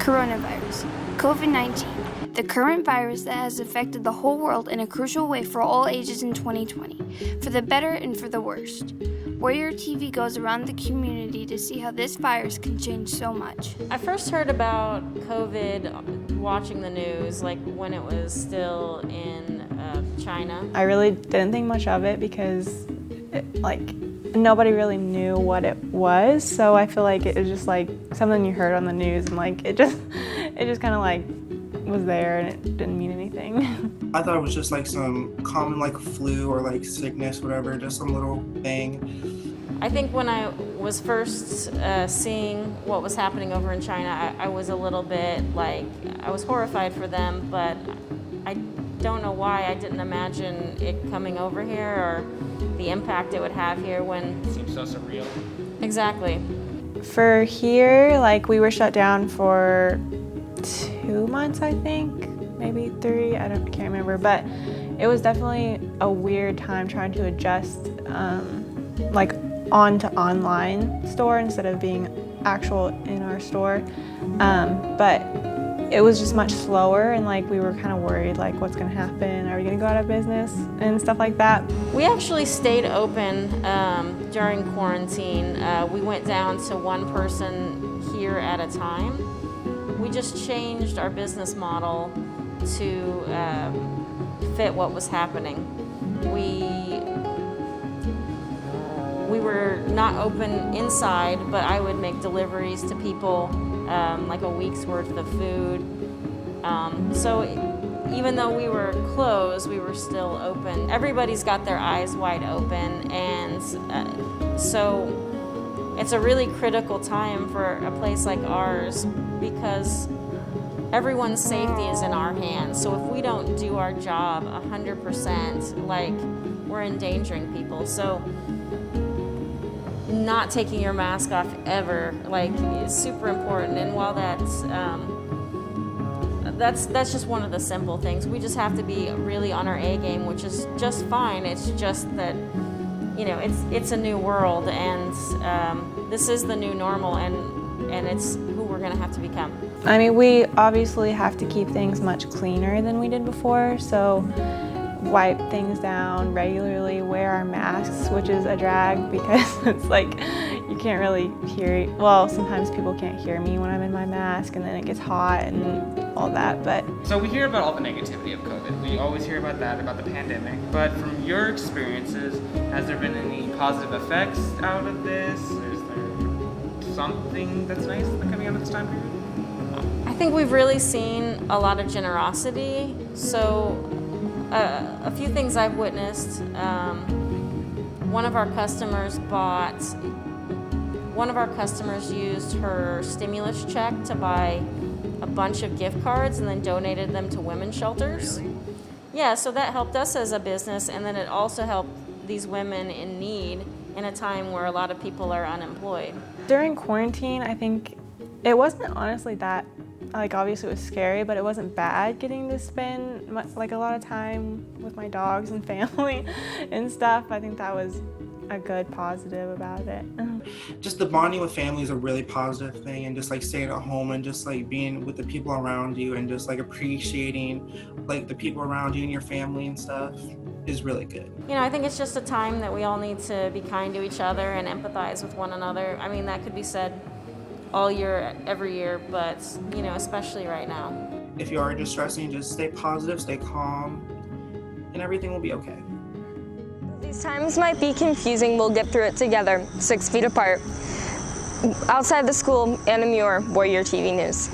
Coronavirus, COVID-19, the current virus that has affected the whole world in a crucial way for all ages in 2020, for the better and for the worst. Warrior TV goes around the community to see how this virus can change so much. I first heard about COVID watching the news, like when it was still in China. I really didn't think much of it because nobody really knew what it was, so I feel like it was just like something you heard on the news, and it just kind of like was there and it didn't mean anything. I thought it was just like some common flu or sickness, whatever, just some little thing. I think when I was first seeing what was happening over in China, I was a little bit I was horrified for them, but I don't know why I didn't imagine it coming over here or the impact it would have here when... It seems so surreal. Exactly. For here, we were shut down for 2 months, I think, maybe 3, I can't remember, but it was definitely a weird time trying to adjust on to online store instead of being actual in our store, but it was just much slower, and we were kind of worried what's going to happen, are we going to go out of business and stuff like that. We actually stayed open during quarantine. We went down to one person here at a time. We just changed our business model to fit what was happening. We were not open inside, but I would make deliveries to people, a week's worth of food. So even though we were closed, we were still open. Everybody's got their eyes wide open, and so it's a really critical time for a place like ours because everyone's safety is in our hands. So if we don't do our job 100%, we're endangering people. So not taking your mask off ever, is super important. And while that's just one of the simple things. We just have to be really on our A game, which is just fine. It's just that, it's a new world, and this is the new normal, and it's who we're gonna have to become. I mean, we obviously have to keep things much cleaner than we did before, so wipe things down regularly, wear our masks, which is a drag because it's you can't really hear, sometimes people can't hear me when I'm in my mask, and then it gets hot and all that, but... So we hear about all the negativity of COVID. We always hear about that, about the pandemic, but from your experiences, has there been any positive effects out of this? Is there something that's nice coming out of this time period? I think we've really seen a lot of generosity, so a few things I've witnessed. One of our customers used her stimulus check to buy a bunch of gift cards and then donated them to women's shelters. Really? Yeah, so that helped us as a business, and then it also helped these women in need in a time where a lot of people are unemployed. During quarantine, I think it wasn't honestly that, obviously it was scary, but it wasn't bad getting to spend a lot of time with my dogs and family and stuff. I think that was a good positive about it. Just the bonding with family is a really positive thing, and just staying at home and just being with the people around you and just appreciating the people around you and your family and stuff is really good. I think it's just a time that we all need to be kind to each other and empathize with one another. I mean, that could be said all year, every year, but especially right now. If you are distressing, just stay positive, stay calm, and everything will be okay. These times might be confusing. We'll get through it together, 6 feet apart. Outside the school, Anna Muir, Warrior TV News.